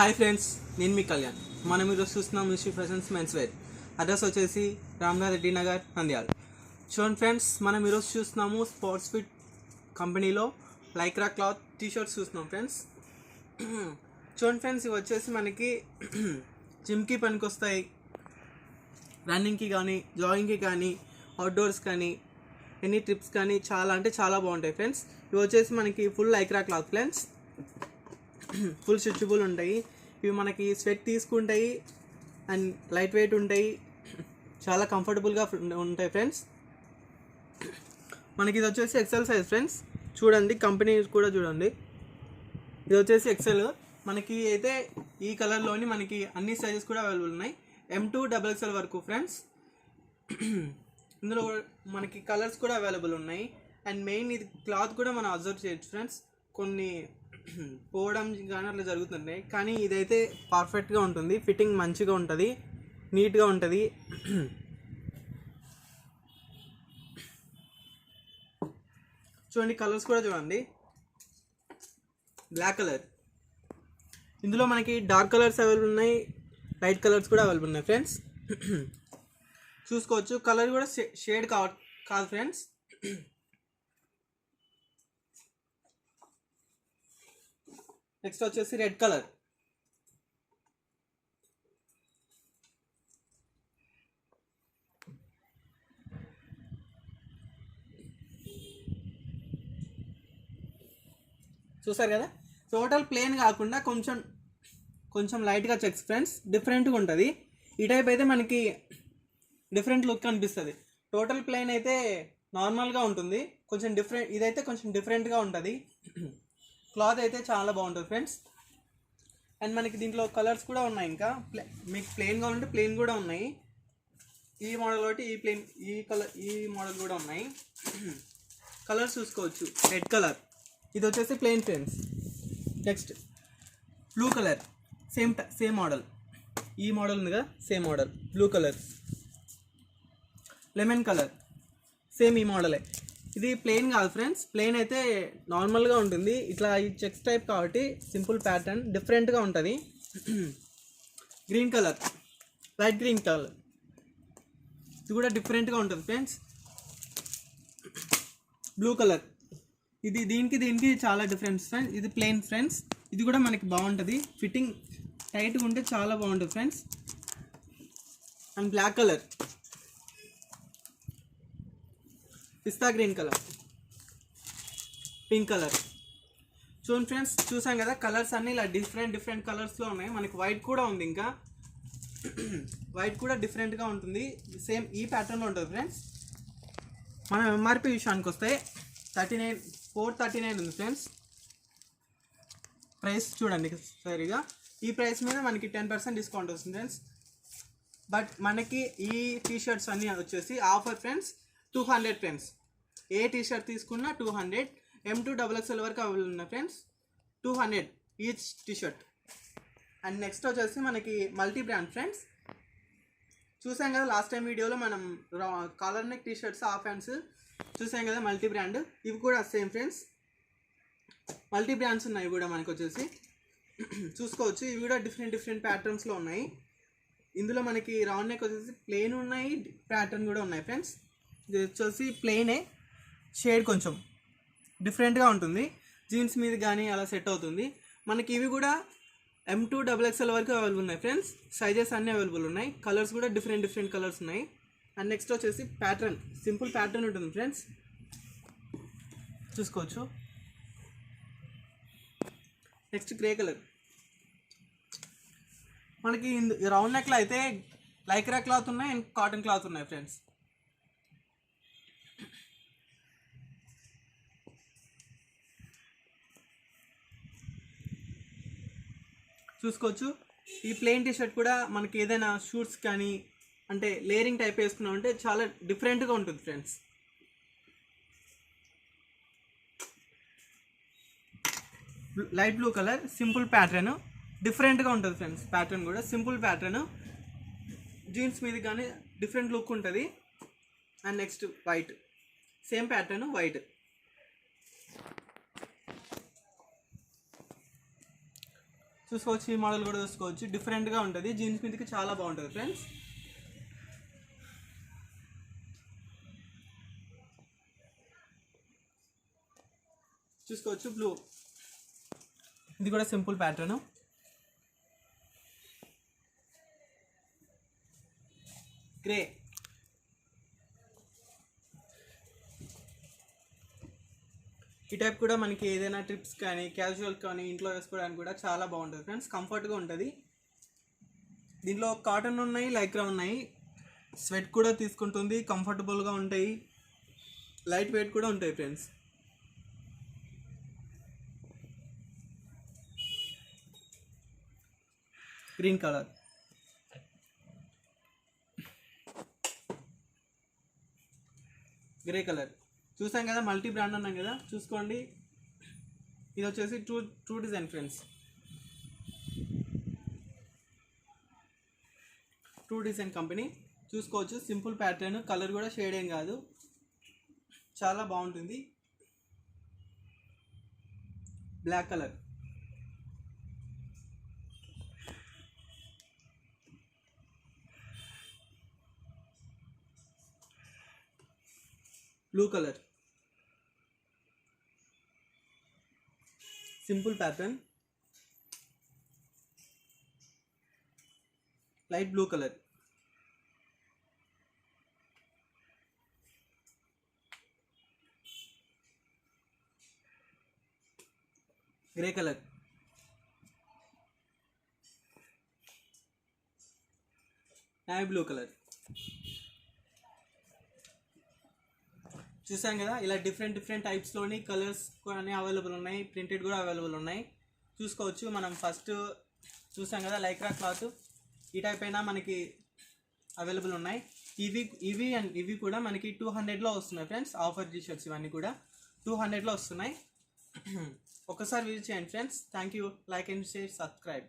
Hi friends, నేను మీ కళ్యాణ్. మనం ఈరోజు చూస్తున్నాం mystery fashions men's wear. Address వచ్చేసి రామనారెడ్డి నగర్, నంద్యాల. చూడండి ఫ్రెండ్స్, మనం ఈరోజు చూస్తున్నాము స్పోర్ట్స్ ఫిట్ కంపెనీలో లైక్రా క్లాత్ టీషర్ట్స్ చూస్తున్నాం ఫ్రెండ్స్. చూడండి ఫ్రెండ్స్, ఇవి వచ్చేసి మనకి జిమ్కి పనికి వస్తాయి, రన్నింగ్కి కానీ, జాగింగ్కి కానీ, అవుట్డోర్స్ కానీ, ఎనీ ట్రిప్స్ కానీ చాలా అంటే చాలా బాగుంటాయి ఫ్రెండ్స్. ఇవి వచ్చేసి మనకి full Lycra cloth friends, full stretchable ఉంటాయి. ఇవి మనకి స్వెట్ తీసుకుంటాయి అండ్ లైట్ వెయిట్ ఉంటాయి, చాలా కంఫర్టబుల్గా ఉంటాయి ఫ్రెండ్స్. మనకి ఇది వచ్చేసి ఎక్సెల్ సైజ్ ఫ్రెండ్స్. చూడండి, కంపెనీ కూడా చూడండి. ఇది వచ్చేసి ఎక్సెల్. మనకి అయితే ఈ కలర్లోని మనకి అన్ని సైజెస్ కూడా అవైలబుల్ ఉన్నాయి, M2 XXL వరకు ఫ్రెండ్స్. ఇందులో మనకి కలర్స్ కూడా అవైలబుల్ ఉన్నాయి. అండ్ మెయిన్ ఇది క్లాత్ కూడా మనం అబ్జర్వ్ చేయొచ్చు ఫ్రెండ్స్, కొన్ని పోవడం కానీ అట్లా జరుగుతుంటాయి, కానీ ఇదైతే పర్ఫెక్ట్గా ఉంటుంది, ఫిట్టింగ్ మంచిగా ఉంటుంది, నీట్గా ఉంటుంది. చూడండి, కలర్స్ కూడా చూడండి. బ్లాక్ కలర్, ఇందులో మనకి డార్క్ కలర్స్ అవైలబుల్ ఉన్నాయి, లైట్ కలర్స్ కూడా అవైలబుల్ ఉన్నాయి ఫ్రెండ్స్. చూసుకోవచ్చు. కలర్ కూడా షేడ్ కాదు ఫ్రెండ్స్. నెక్స్ట్ వచ్చేసి రెడ్ కలర్. చూసారు కదా, టోటల్ ప్లేన్ కాకుండా కొంచెం లైట్గా చెక్స్ ఫ్రెండ్స్, డిఫరెంట్గా ఉంటుంది. ఈ టైప్ అయితే మనకి డిఫరెంట్ లుక్ అనిపిస్తుంది. టోటల్ ప్లేన్ అయితే నార్మల్గా ఉంటుంది, కొంచెం ఇదైతే కొంచెం డిఫరెంట్గా ఉంటుంది. క్లాత్ అయితే చాలా బాగుంటుంది ఫ్రెండ్స్. అండ్ మనకి దీంట్లో కలర్స్ కూడా ఉన్నాయి. ఇంకా మీకు ప్లెయిన్ కావాలంటే ప్లెయిన్ కూడా ఉన్నాయి. ఈ మోడల్ ఒకటి, ఈ మోడల్ కూడా ఉన్నాయి. కలర్స్ చూసుకోవచ్చు. రెడ్ కలర్, ఇది వచ్చేసి plain friends. Next blue colour, same model. ఈ మోడల్ ఉంది కదా, same model. Blue colour. Lemon colour, same ఈ మోడలే. ఇది ప్లెయిన్ కాదు ఫ్రెండ్స్, ప్లెయిన్ అయితే నార్మల్గా ఉంటుంది. ఇట్లా ఈ చెక్స్ టైప్ కాబట్టి సింపుల్ ప్యాటర్న్, డిఫరెంట్గా ఉంటుంది. Green colour, light green colour, ఇది కూడా డిఫరెంట్గా ఉంటుంది ఫ్రెండ్స్. బ్లూ కలర్, ఇది దీనికి చాలా డిఫరెన్స్ ఫ్రెండ్స్. ఇది ప్లెయిన్ ఫ్రెండ్స్, ఇది కూడా మనకి బాగుంటుంది, ఫిట్టింగ్ టైట్గా ఉంటే చాలా బాగుంటుంది ఫ్రెండ్స్. అండ్ బ్లాక్ కలర్, పిస్తా గ్రీన్ కలర్, పింక్ కలర్. చూడండి ఫ్రెండ్స్, చూసాం కదా కలర్స్ అన్నీ ఇలా డిఫరెంట్ కలర్స్లో ఉన్నాయి. మనకి వైట్ కూడా ఉంది, ఇంకా వైట్ కూడా డిఫరెంట్గా ఉంటుంది, సేమ్ ఈ ప్యాటర్న్లో ఉంటుంది ఫ్రెండ్స్. మనం MRP విషయానికి వస్తే 439 ఉంది ఫ్రెండ్స్. ప్రైస్ చూడండి సరిగా, ఈ ప్రైస్ మీద మనకి 10% డిస్కౌంట్ వస్తుంది ఫ్రెండ్స్. బట్ మనకి ఈ టీషర్ట్స్ అన్నీ వచ్చేసి ఆఫర్ ఫ్రెండ్స్, 200 ఫ్రెండ్స్. ఏ టీషర్ట్ తీసుకున్నా 200. M2 XXL వరకు అవైలబుల్ ఉన్నాయి friends, 200 each t shirt. And next వచ్చేసి మనకి మల్టీ బ్రాండ్ ఫ్రెండ్స్. చూసాం కదా లాస్ట్ టైం వీడియోలో మనం collar neck t shirts, half hands చూసాం కదా, మల్టీ బ్రాండ్. ఇవి కూడా సేమ్ ఫ్రెండ్స్, మల్టీ బ్రాండ్స్ ఉన్నాయి కూడా మనకి వచ్చేసి. చూసుకోవచ్చు, ఇవి కూడా డిఫరెంట్ ప్యాటర్న్స్లో ఉన్నాయి. ఇందులో మనకి రౌండ్ నెక్ వచ్చేసి ప్లెయిన్ ఉన్నాయి, ప్యాటర్న్ కూడా ఉన్నాయి ఫ్రెండ్స్. ఇది వచ్చేసి ప్లెయినే, షేడ్ కొంచెం డిఫరెంట్గా ఉంటుంది, జీన్స్ మీద కానీ అలా సెట్ అవుతుంది. మనకి ఇవి కూడా M2 XXL వరకు అవైలబుల్ ఉన్నాయి ఫ్రెండ్స్. సైజెస్ అన్నీ అవైలబుల్ ఉన్నాయి, కలర్స్ కూడా డిఫరెంట్ కలర్స్ ఉన్నాయి. అండ్ నెక్స్ట్ వచ్చేసి ప్యాటర్న్, సింపుల్ ప్యాటర్న్ ఉంటుంది ఫ్రెండ్స్, చూసుకోవచ్చు. Next grey colour. మనకి రౌండ్ నెక్లో అయితే లైక్రా క్లాత్ ఉన్నాయి అండ్ కాటన్ క్లాత్ ఉన్నాయి ఫ్రెండ్స్. చూసుకోవచ్చు. ఈ ప్లెయిన్ టీషర్ట్ కూడా మనకి ఏదైనా షూట్స్ కానీ అంటే లేయరింగ్ టైప్ వేసుకున్నాం అంటే చాలా డిఫరెంట్గా ఉంటుంది friends. Light blue colour, simple pattern, డిఫరెంట్గా ఉంటుంది ఫ్రెండ్స్. ప్యాటర్న్ కూడా సింపుల్ ప్యాటర్న్, జీన్స్ మీద కానీ డిఫరెంట్ లుక్ ఉంటుంది. And next white, same pattern white. చూసుకోవచ్చు. ఈ మోడల్ కూడా చూసుకోవచ్చు, డిఫరెంట్గా ఉంటుంది, జీన్స్ మీదకి చాలా బాగుంటుంది ఫ్రెండ్స్. చూసుకోవచ్చు బ్లూ, ఇది కూడా సింపుల్ ప్యాటర్న్. గ్రే, ఈ టైప్ కూడా మనకి ఏదైనా ట్రిప్స్ కానీ క్యాజువల్ కానీ ఇంట్లో వేసుకోవడానికి కూడా చాలా బాగుంటుంది ఫ్రెండ్స్, కంఫర్ట్గా ఉంటుంది. దీంట్లో కాటన్ ఉన్నాయి, లైక్రా ఉన్నాయి, స్వెట్ కూడా తీసుకుంటుంది, కంఫర్టబుల్గా ఉంటాయి, లైట్ వెయిట్ కూడా ఉంటాయి friends. Green colour, grey colour, చూసాం కదా మల్టీ బ్రాండ్ అన్నాం కదా, చూసుకోండి. ఇది వచ్చేసి true design friends, true design company. చూసుకోవచ్చు, సింపుల్ ప్యాటర్న్, కలర్ కూడా షేడ్ ఏం కాదు, చాలా బాగుంటుంది. Black colour, blue colour, simple pattern, light blue colour, grey colour, navy blue colour. చూసాం కదా, ఇలా డిఫరెంట్ టైప్స్లోని కలర్స్ కూడా అవైలబుల్ ఉన్నాయి, ప్రింటెడ్ కూడా అవైలబుల్ ఉన్నాయి. చూసుకోవచ్చు. మనం ఫస్ట్ చూసాం కదా లైక్రా క్లాత్, ఈ టైప్ అయినా మనకి అవైలబుల్ ఉన్నాయి. ఇవి కూడా మనకి 200లో వస్తున్నాయి ఫ్రెండ్స్. ఆఫర్ టీ-షర్ట్స్ ఇవన్నీ కూడా 200లో వస్తున్నాయి. ఒకసారి విజిట్ చేయండి friends. Thank you. Like and share, subscribe.